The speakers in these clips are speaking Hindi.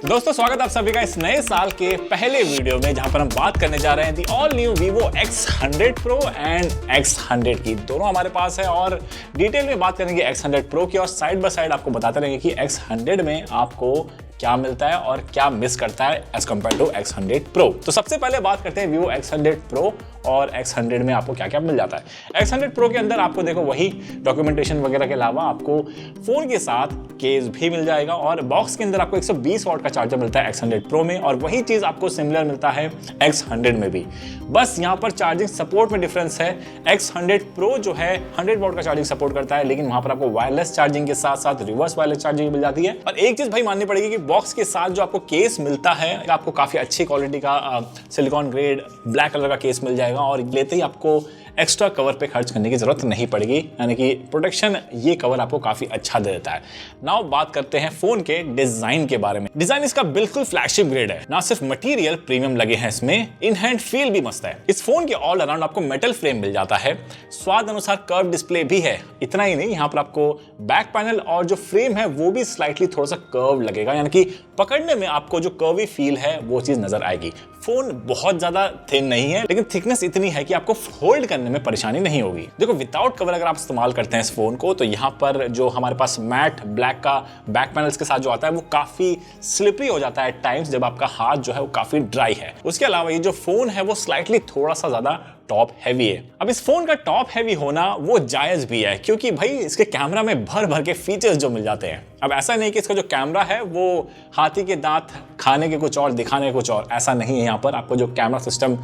दोस्तों स्वागत आप सभी का इस नए साल के पहले वीडियो में, जहां पर हम बात करने जा रहे हैं the all new Vivo X100 Pro and X100 की। दोनों हमारे पास है और डिटेल में बात करेंगे X100 Pro की और साइड बाय साइड आपको बताते रहेंगे कि X100 में आपको क्या मिलता है और क्या मिस करता है as compare to X100 Pro। तो सबसे पहले बात करते हैं Vivo X100 Pro और X100 में आपको क्या क्या मिल जाता है। X100 Pro के अंदर आपको देखो वही डॉक्यूमेंटेशन वगैरह के अलावा आपको फोन के साथ केस भी मिल जाएगा और बॉक्स के अंदर आपको 120 वॉट का चार्जर मिलता है X100 Pro में, और वही चीज आपको सिमिलर मिलता है X100 में भी। बस यहाँ पर चार्जिंग सपोर्ट में डिफरेंस है। X100 Pro जो है 100 वॉट का चार्जिंग सपोर्ट करता है, लेकिन वहां पर आपको वायरलेस चार्जिंग के साथ साथ रिवर्स वायरलेस चार्जिंग मिल जाती है। और एक चीज भाई माननी पड़ेगी कि बॉक्स के साथ जो आपको केस मिलता है आपको काफी अच्छी क्वालिटी का सिलिकॉन ग्रेड ब्लैक कलर का केस मिल जाएगा और लेते ही आपको एक्स्ट्रा कवर पे खर्च करने की जरूरत नहीं पड़ेगी, यानी कि प्रोटेक्शन ये कवर आपको काफी अच्छा दे देता है। नाउ बात करते हैं फोन के डिजाइन के बारे में। डिजाइन इसका बिल्कुल फ्लैगशिप ग्रेड है, ना सिर्फ मटेरियल प्रीमियम लगे हैं इसमें, इन हैंड फील भी मस्त है। इस फोन के ऑल अराउंड आपको मेटल फ्रेम मिल जाता है, स्वाद अनुसार कर्व डिस्प्ले भी है। इतना ही नहीं, यहाँ पर आपको बैक पैनल और जो फ्रेम है वो भी स्लाइटली थोड़ा सा कर्व लगेगा, यानी कि पकड़ने में आपको जो कर्वी फील है वो चीज नजर आएगी। फोन बहुत ज्यादा थिन नहीं है, लेकिन थिकनेस इतनी है कि आपको होल्ड करने में परेशानी नहीं होगी। देखो विदाउट कवर अगर आप इस्तेमाल करते हैं इस फोन को, तो यहाँ पर जो हमारे पास मैट ब्लैक का बैक पैनल्स के साथ जो आता है वो काफी स्लिपरी हो जाता है टाइम्स, जब आपका हाथ जो है वो काफी ड्राई है। उसके अलावा ये जो फोन है वो स्लाइटली थोड़ा सा ज्यादा टॉप हैवी है। अब इस फोन का टॉप हैवी होना वो जायज भी है, क्योंकि भाई इसके कैमरा में भर भर के फीचर्स जो मिल जाते हैं। अब ऐसा नहीं कि इसका जो कैमरा है वो हाथी के दांत खाने के कुछ और दिखाने के कुछ और, ऐसा नहीं है। यहाँ पर आपको जो कैमरा सिस्टम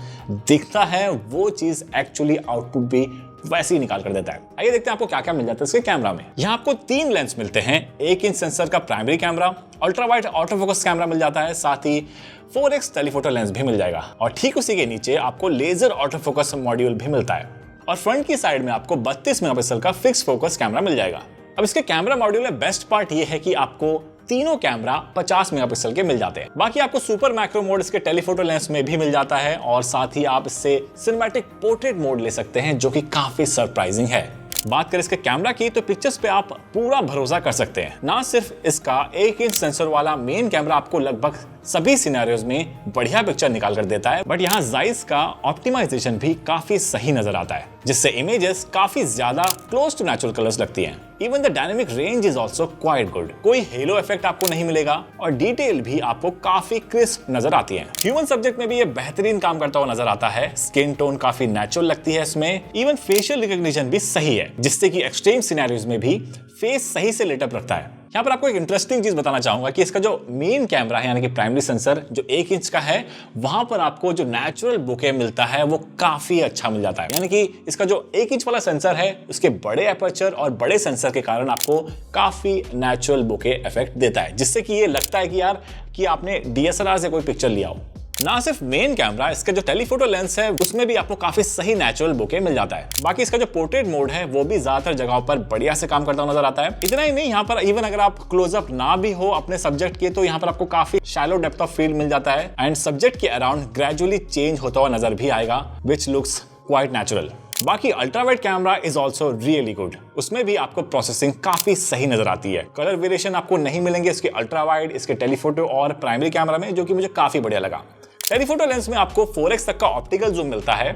दिखता है वो चीज एक्चुअली आउटपुट भी वैसे ही निकाल कर देता है। आइए देखते हैं आपको क्या क्या मिल जाता है इसके कैमरा में। यहाँ आपको 3 लेंस मिलते हैं। 1 इंच सेंसर का primary camera, ultra wide auto focus camera मिल जाता है, साथ ही 4x टेलीफोटो लेंस भी मिल जाएगा और ठीक उसी के नीचे आपको लेजर ऑटो फोकस मॉड्यूल भी मिलता है। और फ्रंट की साइड में आपको 32 मेगापिक्सल का फिक्स फोकस कैमरा मिल जाएगा। अब इसके कैमरा मॉड्यूल में बेस्ट पार्ट ये है कि आपको तीनों कैमरा 50 मेगापिक्सल के मिल जाते हैं। बाकी आपको सुपर मैक्रो मोड इसके टेलीफोटो लेंस में भी मिल जाता है और साथ ही आप इससे सिनेमैटिक पोर्ट्रेट मोड ले सकते हैं, जो कि काफी सरप्राइजिंग है। बात करें इसके कैमरा की, तो पिक्चर्स पे आप पूरा भरोसा कर सकते हैं। ना सिर्फ इसका 1 इंच सेंसर वाला मेन कैमरा आपको लगभग सभी सिनेरियोज में बढ़िया पिक्चर निकाल कर देता है, बट यहाँ जाइस का ऑप्टिमाइजेशन भी काफी सही नजर आता है, जिससे इमेजेस काफी ज्यादा क्लोज टू नेचुरल कलर्स लगती हैं। Even the dynamic range is also quite good, कोई हेलो इफेक्ट आपको नहीं मिलेगा और डिटेल भी आपको काफी क्रिस्प नजर आती है। ह्यूमन सब्जेक्ट में भी ये बेहतरीन काम करता हुआ नजर आता है। स्किन टोन काफी नेचुरल लगती है इसमें, इवन फेशियल रिकॉग्निशन भी सही है, जिससे कि एक्सट्रीम सिनेरियोज में भी फेस सही से लेटअप रखता है। यहाँ पर आपको एक इंटरेस्टिंग चीज बताना चाहूंगा कि इसका जो मेन कैमरा है, यानी कि प्राइमरी सेंसर जो 1 इंच का है, वहां पर आपको जो नेचुरल बुके मिलता है वो काफी अच्छा मिल जाता है। यानी कि इसका जो 1 इंच वाला सेंसर है उसके बड़े एपर्चर और बड़े सेंसर के कारण आपको काफी नेचुरल बुके इफेक्ट देता है, जिससे कि ये लगता है कि यार कि आपने DSLR से कोई पिक्चर लिया हो। ना सिर्फ मेन कैमरा, इसका जो टेलीफोटो लेंस है उसमें भी आपको काफी सही नेचुरल बुके मिल जाता है। बाकी इसका जो पोर्ट्रेट मोड है वो भी ज्यादातर जगहों पर बढ़िया से काम करता हुआ नजर आता है। इतना ही नहीं, यहाँ पर इवन अगर आप क्लोजअप ना भी हो अपने सब्जेक्ट के, तो यहाँ पर आपको काफी शैलो डेप्थ ऑफ फील्ड मिल जाता है एंड सब्जेक्ट के अराउंड ग्रेजुअली चेंज होता हुआ नजर भी आएगा, विच लुक्स क्वाइट नेचुरल। बाकी ultra wide camera is also really good, उसमें भी आपको प्रोसेसिंग काफी सही नजर आती है। कलर वेरिएशन आपको नहीं मिलेंगे इसके अल्ट्रा वाइड, इसके टेलीफोटो और प्राइमरी कैमरा में, जो कि मुझे काफी बढ़िया लगा। टेलीफोटो लेंस में आपको 4x तक का ऑप्टिकल जूम मिलता है,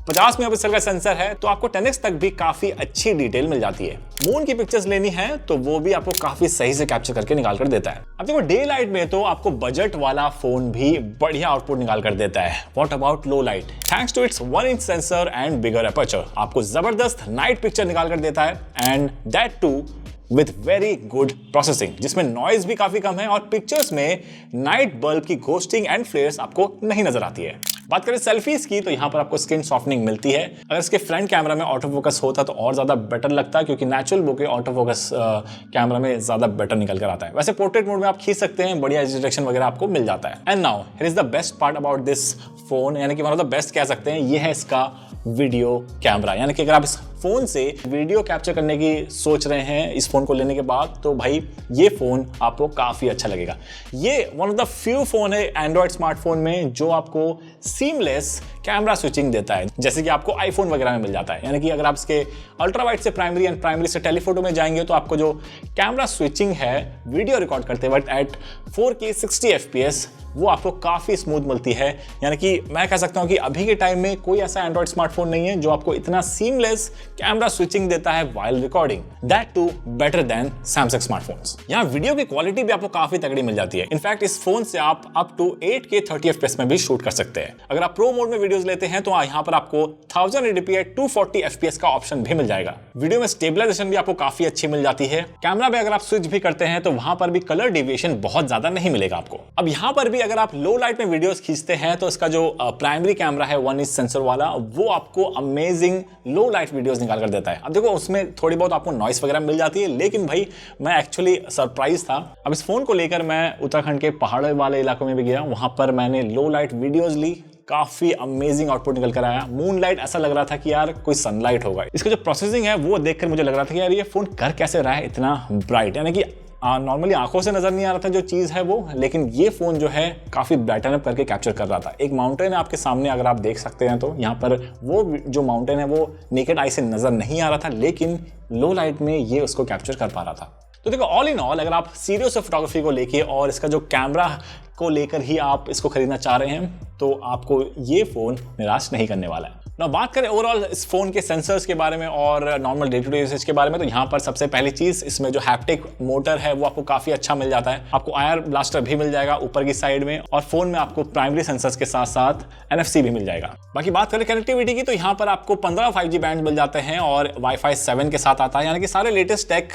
50 मेगापिक्सल का सेंसर है, तो आपको 10x तक भी काफी अच्छी डिटेल मिल जाती है। मून की पिक्चर्स लेनी है तो वो भी आपको काफी सही से कैप्चर करके निकाल कर देता है। अब देखो डे लाइट में तो आपको बजट वाला फोन भी बढ़िया आउटपुट निकाल कर देता है। What about low light? Thanks to its 1 inch sensor and bigger aperture आपको जबरदस्त नाइट पिक्चर निकाल कर देता है, and that too with very good processing, जिसमें नॉइज भी काफी कम है और पिक्चर्स में नाइट बल्ब की घोस्टिंग एंड फ्लेयर्स आपको नहीं नजर आती है। बात करें सेल्फीज की, तो यहाँ पर आपको स्किन सॉफ्टनिंग मिलती है। अगर इसके फ्रंट कैमरा में ऑटो फोकस होता तो और ज्यादा बेटर लगता, क्योंकि natural bouquet auto focus camera में ज्यादा बेटर निकल कर आता है। वैसे पोर्ट्रेट मोड में आप खींच सकते हैं, बढ़िया डिटेक्शन वगैरह आपको मिल जाता है। And now here is the best part about this phone, यानी कि वन ऑफ द बेस्ट कह सकते हैं, ये है इसका वीडियो कैमरा। यानी कि अगर आप इस फोन से वीडियो कैप्चर करने की सोच रहे हैं इस फोन को लेने के बाद, तो भाई ये फोन आपको काफी अच्छा लगेगा। ये one of the few phone है एंड्रॉइड स्मार्टफोन में जो आपको सीमलेस कैमरा स्विचिंग देता है, जैसे कि आपको आईफोन वगैरह में मिल जाता है। यानी कि अगर आप इसके अल्ट्रा वाइड से प्राइमरी एंड प्राइमरी से टेलीफोटो में जाएंगे तो आपको जो कैमरा स्विचिंग है वीडियो रिकॉर्ड करते वक्त एट 4K 60 FPS वो आपको काफी स्मूथ मिलती है। यानी कि मैं कह सकता हूं कि अभी के टाइम में कोई ऐसा एंड्रॉइड स्मार्टफोन नहीं है जो आपको इतना सीमलेस कैमरा स्विचिंग देता है while recording, that too better than Samsung smartphones. यहां वीडियो की क्वालिटी भी आपको काफी तगड़ी मिल जाती है। इनफैक्ट इस फोन से आप अप टू 8K 30 FPS में भी शूट कर सकते हैं। अगर आप प्रो मोड में वीडियोस लेते हैं तो यहां पर आपको 1080p at 240 FPS का ऑप्शन भी मिल जाएगा। वीडियो में स्टेबलाइजेशन भी आपको काफी अच्छी मिल जाती है। कैमरा में अगर आप स्विच भी करते हैं तो वहां पर भी कलर डेविएशन बहुत ज्यादा नहीं मिलेगा आपको। अब यहां पर भी अगर आप लो लाइट में वीडियोस खींचते हैं तो इसका जो प्राइमरी कैमरा है 1 इंच सेंसर वाला वो आपको अमेजिंग लो लाइट वीडियोस निकाल कर देता है। अब देखो उसमें थोड़ी बहुत आपको नॉइस वगैरह मिल जाती है, लेकिन भाई मैं एक्चुअली सरप्राइज था। अब इस फोन को लेकर मैं उत्तराखंड के पहाड़ वाले इलाकों में भी गया, वहां पर मैंने लो लाइट वीडियोस ली, काफी अमेजिंग आउटपुट निकल कर आया। मून लाइट ऐसा लग रहा था कि यार कोई सनलाइट होगा। इसका जो प्रोसेसिंग है वो देखकर मुझे लग रहा था कि यार ये फोन कर कैसे रहा है इतना ब्राइट। यानी कि नॉर्मली आंखों से नजर नहीं आ रहा था जो चीज है वो, लेकिन ये फोन जो है काफी ब्राइटन अप करके कैप्चर कर रहा था। एक माउंटेन है आपके सामने, अगर आप देख सकते हैं तो यहाँ पर वो जो माउंटेन है वो नेकेड आई से नजर नहीं आ रहा था, लेकिन लो लाइट में ये उसको कैप्चर कर पा रहा था। तो देखो ऑल इन ऑल अगर आप सीरियस फोटोग्राफी को लेके और इसका जो कैमरा को लेकर ही आप इसको खरीदना चाह रहे हैं तो आपको ये फोन निराश नहीं करने वाला है। ना बात करें ओवरऑल इस फोन के सेंसर्स के बारे में और normal day to day usage के बारे में, तो यहाँ पर सबसे पहली चीज इसमें जो हैप्टिक मोटर है वो आपको काफी अच्छा मिल जाता है। आपको आयर ब्लास्टर भी मिल जाएगा ऊपर की साइड में, और फोन में आपको प्राइमरी सेंसर्स के साथ साथ NFC भी मिल जाएगा। बाकी बात करें कनेक्टिविटी की तो यहाँ पर आपको 15 5G बैंड मिल जाते हैं और Wi-Fi 7 के साथ आता है। यानी कि सारे लेटेस्ट टेक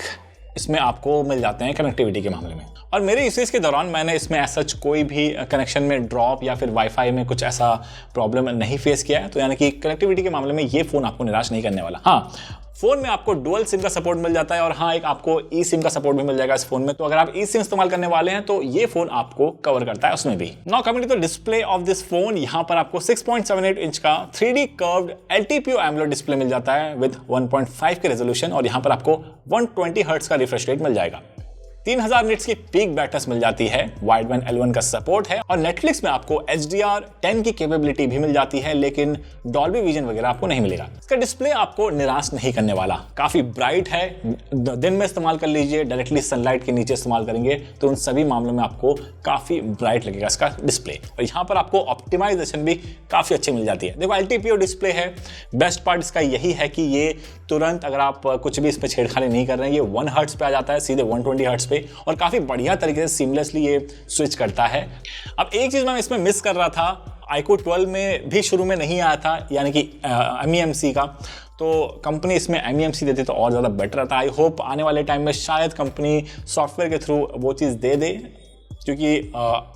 इसमें आपको मिल जाते हैं कनेक्टिविटी के मामले में। और मेरे यूसेज के दौरान मैंने इसमें ऐसा कोई भी कनेक्शन में ड्रॉप या फिर वाईफाई में कुछ ऐसा प्रॉब्लम नहीं फेस किया है। तो यानी कि कनेक्टिविटी के मामले में ये फोन आपको निराश नहीं करने वाला। हाँ, फोन में आपको डुअल सिम का सपोर्ट मिल जाता है और हाँ एक आपको ई सिम का सपोर्ट भी मिल जाएगा इस फोन में। तो अगर आप ई सिम इस्तेमाल करने वाले हैं तो ये फोन आपको कवर करता है उसमें भी। Now coming to the display of this phone, यहाँ पर आपको 6.78 इंच का 3D curved LTPO AMOLED display मिल जाता है विद 1.5 के रेजोल्यूशन, और यहाँ पर आपको 120 हर्ट्ज का रिफ्रेश रेट मिल जाएगा। 3000 निट्स की पीक ब्राइटनेस मिल जाती है, वाइड बैंड L1 का सपोर्ट है, और नेटफ्लिक्स में आपको HDR10 की कैपेबिलिटी भी मिल जाती है, लेकिन डॉल्बी विजन वगैरह आपको नहीं मिलेगा। इसका डिस्प्ले आपको निराश नहीं करने वाला, काफी ब्राइट है। दिन में इस्तेमाल कर लीजिए, डायरेक्टली सनलाइट के नीचे इस्तेमाल करेंगे तो उन सभी मामलों में आपको काफी ब्राइट लगेगा इसका डिस्प्ले। और यहाँ पर आपको ऑप्टिमाइजेशन भी काफी अच्छी मिल जाती है। देखो LTPO डिस्प्ले है, बेस्ट पार्ट इसका यही है कि ये तुरंत अगर आप कुछ भी इस पर छेड़खानी नहीं कर रहे हैं, ये 1 हर्ट्ज पे आ जाता है सीधे 120 हर्ट्ज पे, और काफी बढ़िया तरीके से सीमलेसली ये स्विच करता है। अब एक चीज मैं इसमें मिस कर रहा था, iQOO 12 में भी शुरू में नहीं आया था, यानी कि MEMC का, तो कंपनी इसमें MEMC देती तो और ज़्यादा बेटर रहता। आई होप आने वाले टाइम में शायद कंपनी सॉफ्टवेयर के थ्रू वो चीज़ दे दे, क्योंकि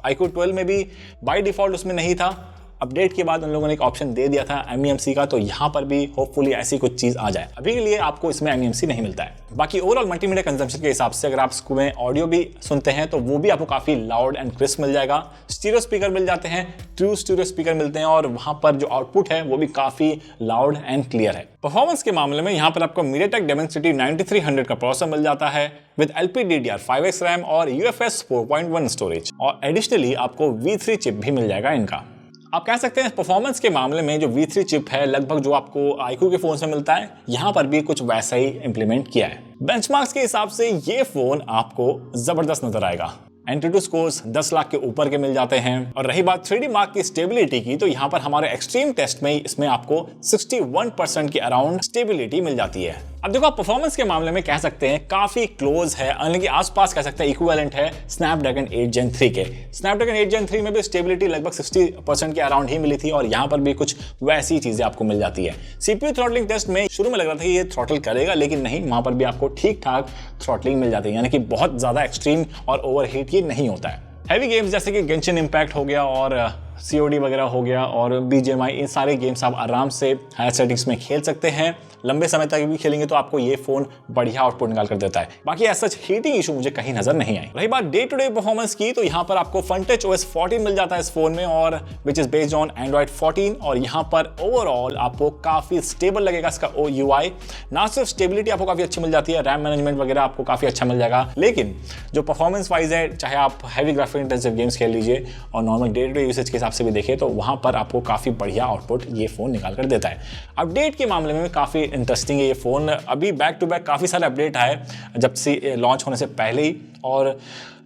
iQOO 12 में भी बाय डिफ़ॉल्ट उसमें नहीं था। अपडेट के बाद उन लोगों ने एक ऑप्शन दे दिया था MEMC का, तो यहाँ पर भी होपफुली ऐसी कुछ चीज़ आ जाए। अभी के लिए आपको इसमें MEMC नहीं मिलता है। बाकी ओवरऑल मल्टीमीडिया कंजम्पशन के हिसाब से अगर आप इसमें ऑडियो भी सुनते हैं तो वो भी आपको काफ़ी लाउड एंड क्रिस्प मिल जाएगा। स्टीरियो स्पीकर मिल जाते हैं, ट्रू स्टीरियो स्पीकर मिलते हैं, और वहाँ पर जो आउटपुट है वो भी काफ़ी लाउड एंड क्लियर है। परफॉर्मेंस के मामले में यहाँ पर आपको MediaTek Dimensity 9300 का प्रोसेसर मिल जाता है विद LPDDR5X रैम और UFS 4.1 स्टोरेज, और एडिशनली आपको V3 चिप भी मिल जाएगा इनका। आप कह सकते हैं परफॉर्मेंस के मामले में जो V3 चिप है लगभग जो आपको iQOO के फोन से मिलता है, यहाँ पर भी कुछ वैसा ही इंप्लीमेंट किया है। बेंचमार्क्स के हिसाब से ये फोन आपको जबरदस्त नजर आएगा। एंट्री स्कोर्स 10 लाख के ऊपर के मिल जाते हैं। और रही बात 3D मार्क की स्टेबिलिटी की, तो यहाँ पर हमारे एक्सट्रीम टेस्ट में इसमें आपको 61% के अराउंड स्टेबिलिटी मिल जाती है। अब देखो आप परफॉर्मेंस के मामले में कह सकते हैं काफी क्लोज है, यानी कि आसपास कह सकते हैं इक्विवेलेंट है स्नैपड्रैगन 8 Gen 3 के। स्नैपड्रैगन 8 Gen 3 में भी स्टेबिलिटी लगभग 60% के अराउंड ही मिली थी, और यहाँ पर भी कुछ वैसी चीजें आपको मिल जाती है। CPU थ्रॉटलिंग टेस्ट में शुरू में लग रहा था कि ये थ्रॉटल करेगा, लेकिन नहीं, वहां पर भी आपको ठीक ठाक थ्रॉटलिंग मिल जाती है, यानी कि बहुत ज्यादा एक्सट्रीम और ओवरहीट ये नहीं होता है। हैवी गेम्स जैसे कि गेंशिन इम्पैक्ट हो गया और COD वगैरह हो गया और BGMI, इन सारे गेम्स आप आराम से हायर सेटिंग्स में खेल सकते हैं। लंबे समय तक भी खेलेंगे तो आपको ये फ़ोन बढ़िया आउटपुट निकाल कर देता है। बाकी ऐसा हीटिंग इशू मुझे कहीं नजर नहीं आई। रही बात डे टू डे परफॉर्मेंस की, तो यहाँ पर आपको FunTouch OS 14 मिल जाता है इस फोन में, और which is based on Android 14, और यहाँ पर ओवरऑल आपको काफी स्टेबल लगेगा इसका UI। ना सिर्फ स्टेबिलिटी आपको काफी अच्छी मिल जाती है, रैम मैनेजमेंट वगैरह आपको काफी अच्छा मिल जाएगा, लेकिन जो परफॉर्मेंस वाइज है, चाहे आप हैवी ग्राफिक इंटेंसिव गेम्स खेल लीजिए और normal day to day usage के हिसाब से भी देखें, तो वहां पर आपको काफी बढ़िया आउटपुट ये फोन निकाल कर देता है। अपडेट के मामले में काफी इंटरेस्टिंग है ये फोन। अभी बैक टू बैक काफी सारे अपडेट आए जब से लॉन्च होने से पहले ही, और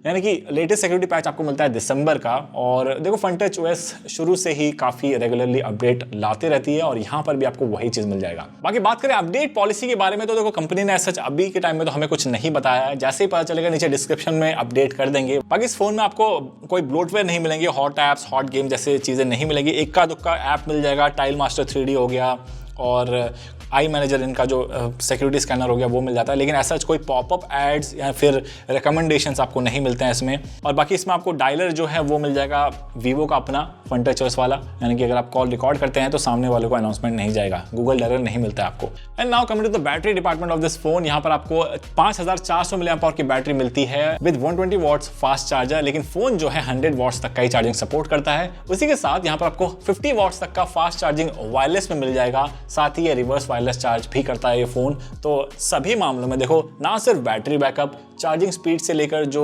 यानी कि लेटेस्ट सिक्योरिटी पैच आपको मिलता है दिसंबर का। और देखो FunTouch OS शुरू से ही काफ़ी रेगुलरली अपडेट लाते रहती है, और यहाँ पर भी आपको वही चीज़ मिल जाएगा। बाकी बात करें अपडेट पॉलिसी के बारे में, तो देखो कंपनी ने सच अभी के टाइम में तो हमें कुछ नहीं बताया है। जैसे ही पता चलेगा नीचे डिस्क्रिप्शन में अपडेट कर देंगे। बाकी इस फोन में आपको कोई ब्लोटवेयर नहीं मिलेंगे, हॉट ऐप्स, हॉट गेम जैसे चीज़ें नहीं मिलेंगी। इक्का दुक्का ऐप मिल जाएगा, टाइल मास्टर 3D हो गया और आई मैनेजर, इनका जो सिक्योरिटी स्कैनर हो गया वो मिल जाता है, लेकिन ऐसा कोई पॉपअप एड्स या फिर रिकमेंडेशंस आपको नहीं मिलते हैं इसमें। और बाकी इसमें आपको डायलर जो है वो मिल जाएगा वीवो का अपना FunTouch OS वाला, यानी कि अगर आप कॉल रिकॉर्ड करते हैं तो सामने वाले को अनाउंसमेंट नहीं जाएगा, गूगल डायलर नहीं मिलता है आपको। And now coming to the battery department of this phone, यहाँ पर आपको 5400 mAh की बैटरी मिलती है विद 120 वॉट्स फास्ट चार्जर, लेकिन फोन जो है 100 वॉट्स तक का ही चार्जिंग सपोर्ट करता है। उसी के साथ यहाँ पर आपको 50 वॉट्स तक का फास्ट चार्जिंग वायरलेस में मिल जाएगा, साथ ही ये रिवर्स वायरलेस चार्ज भी करता है ये फोन। तो सभी मामलों में देखो, ना सिर्फ बैटरी बैकअप, चार्जिंग स्पीड से लेकर जो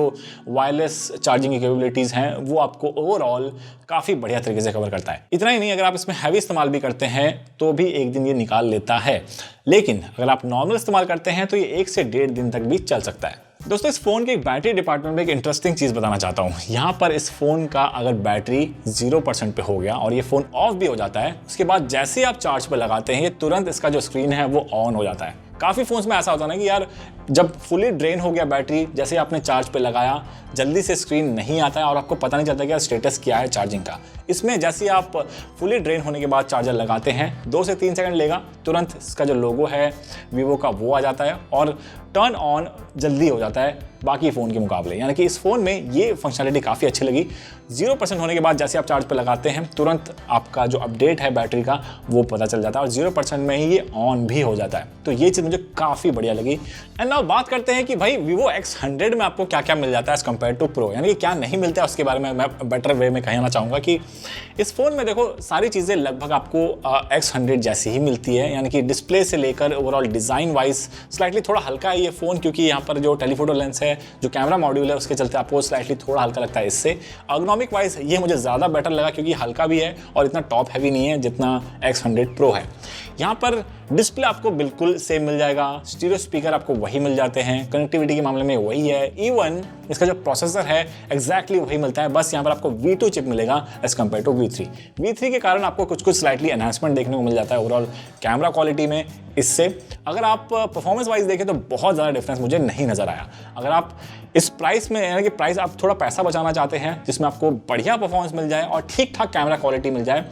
वायरलेस चार्जिंग की कैपेबिलिटीज हैं वो आपको ओवरऑल काफी बढ़िया तरीके से कवर करता है। इतना ही नहीं, अगर आप इसमें हैवी इस्तेमाल भी करते हैं तो भी एक दिन ये निकाल लेता है, लेकिन अगर आप नॉर्मल इस्तेमाल करते हैं तो ये 1 से 1.5 दिन तक भी चल सकता है। दोस्तों, इस फोन के बैटरी डिपार्टमेंट में एक इंटरेस्टिंग चीज बताना चाहता हूं। यहाँ पर इस फोन का अगर बैटरी 0% पे हो गया और ये फोन ऑफ भी हो जाता है, उसके बाद जैसे ही आप चार्ज पे लगाते हैं, ये तुरंत इसका जो स्क्रीन है वो ऑन हो जाता है। काफ़ी फोन्स में ऐसा होता है ना कि यार जब फुली ड्रेन हो गया बैटरी, जैसे आपने चार्ज पे लगाया, जल्दी से स्क्रीन नहीं आता है और आपको पता नहीं चलता कि यार स्टेटस क्या है चार्जिंग का। इसमें जैसे ही आप फुली ड्रेन होने के बाद चार्जर लगाते हैं, 2 से 3 सेकंड लेगा, तुरंत इसका जो लोगो है वीवो का वो आ जाता है और टर्न ऑन जल्दी हो जाता है बाकी फ़ोन के मुकाबले। यानी कि इस फ़ोन में ये फंक्शनलिटी काफ़ी अच्छी लगी। 0% होने के बाद जैसे आप चार्ज पे लगाते हैं, तुरंत आपका जो अपडेट है बैटरी का वो पता चल जाता है और 0% में ही ये ऑन भी हो जाता है। तो ये चीज़ मुझे काफ़ी बढ़िया लगी। एंड नाउ बात करते हैं कि भाई Vivo X100 में आपको क्या क्या मिल जाता है एज कम्पेयर टू प्रो, यानी कि क्या नहीं मिलता है उसके बारे में मैं बेटर वे में कहना चाहूँगा कि इस फ़ोन में देखो सारी चीज़ें लगभग आपको X100 जैसी ही मिलती है। यानी कि डिस्प्ले से लेकर ओवरऑल डिज़ाइन वाइज स्लाइटली थोड़ा हल्का है ये फ़ोन, क्योंकि यहाँ पर जो टेलीफोटो लेंस है, जो कैमरा मॉड्यूल है, उसके चलते आपको स्लाइटली थोड़ा हल्का लगता है इससे। एर्गोनॉमिक वाइज ये मुझे ज़्यादा बेटर लगा क्योंकि हल्का भी है और इतना टॉप हैवी नहीं है जितना X100 Pro है। यहाँ पर डिस्प्ले आपको बिल्कुल सेम मिल जाएगा, स्टीरियो स्पीकर आपको वही मिल जाते हैं, कनेक्टिविटी के मामले में वही है, इवन इसका जो प्रोसेसर है एग्जैक्टली वही मिलता है, बस यहाँ पर आपको V2 चिप मिलेगा एज कम्पेयर टू V3 के कारण आपको कुछ स्लाइटली एनहांसमेंट देखने को मिल जाता है ओवरऑल कैमरा क्वालिटी में। इससे अगर आप परफॉर्मेंस वाइज देखें तो बहुत ज़्यादा डिफरेंस मुझे नहीं नज़र आया। अगर आप इस प्राइस में, यानी कि प्राइस आप थोड़ा पैसा बचाना चाहते हैं जिसमें आपको बढ़िया परफॉर्मेंस मिल जाए और ठीक ठाक कैमरा क्वालिटी मिल जाए,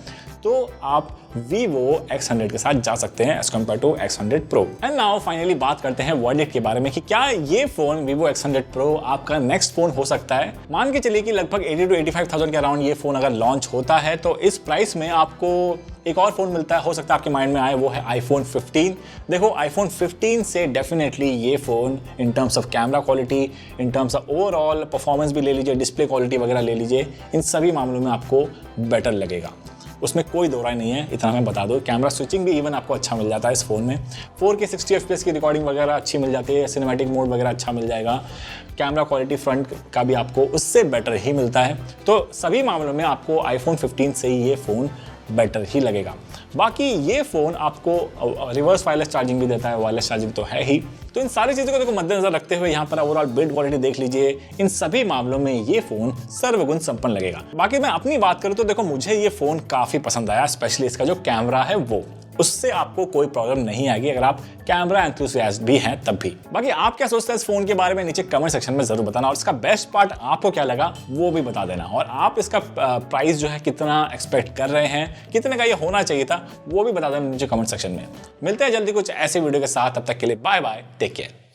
तो आप Vivo X100 के साथ जा सकते हैं as compare to X100 Pro। And now finally बात करते हैं वर्डिक्ट के बारे में कि क्या ये फोन Vivo X100 Pro आपका नेक्स्ट फोन हो सकता है। मान के चलिए कि लगभग 80 to 85,000 के अराउंड ये फोन अगर लॉन्च होता है तो इस प्राइस में आपको एक और फोन मिलता है, हो सकता है आपके माइंड में आए, वो है iPhone 15। देखो iPhone 15 से डेफिनेटली ये phone in terms of camera quality, in terms of overall performance भी ले लीजिए, डिस्प्ले क्वालिटी वगैरह ले लीजिए, इन सभी मामलों में आपको बेटर लगेगा, उसमें कोई दो राय नहीं है। इतना मैं बता दूं, कैमरा स्विचिंग भी इवन आपको अच्छा मिल जाता है इस फोन में, 4K 60 FPS की रिकॉर्डिंग वगैरह अच्छी मिल जाती है, सिनेमैटिक मोड वगैरह अच्छा मिल जाएगा, कैमरा क्वालिटी फ्रंट का भी आपको उससे बेटर ही मिलता है। तो सभी मामलों में आपको iPhone 15 से ही ये फ़ोन बेटर ही लगेगा। बाकी ये फ़ोन आपको रिवर्स वायरलेस चार्जिंग भी देता है, वायरलेस चार्जिंग तो है ही। तो इन सारी चीज़ों को देखो मद्देनजर रखते हुए यहाँ पर ओवरऑल बिल्ड क्वालिटी देख लीजिए, इन सभी मामलों में ये फ़ोन सर्वगुण संपन्न लगेगा। बाकी मैं अपनी बात करूँ तो देखो मुझे ये फ़ोन काफ़ी पसंद आया, स्पेशली इसका जो कैमरा है वो, उससे आपको कोई प्रॉब्लम नहीं आएगी अगर आप कैमरा एंथुसियास्ट भी हैं तब भी। बाकी आप क्या सोचते हैं इस फोन के बारे में नीचे कमेंट सेक्शन में जरूर बताना, और इसका बेस्ट पार्ट आपको क्या लगा वो भी बता देना, और आप इसका प्राइस जो है कितना एक्सपेक्ट कर रहे हैं, कितने का ये होना चाहिए था वो भी बता देना नीचे कमेंट सेक्शन में। मिलते हैं जल्दी कुछ ऐसे वीडियो के साथ, तब तक के लिए बाय बाय, टेक केयर।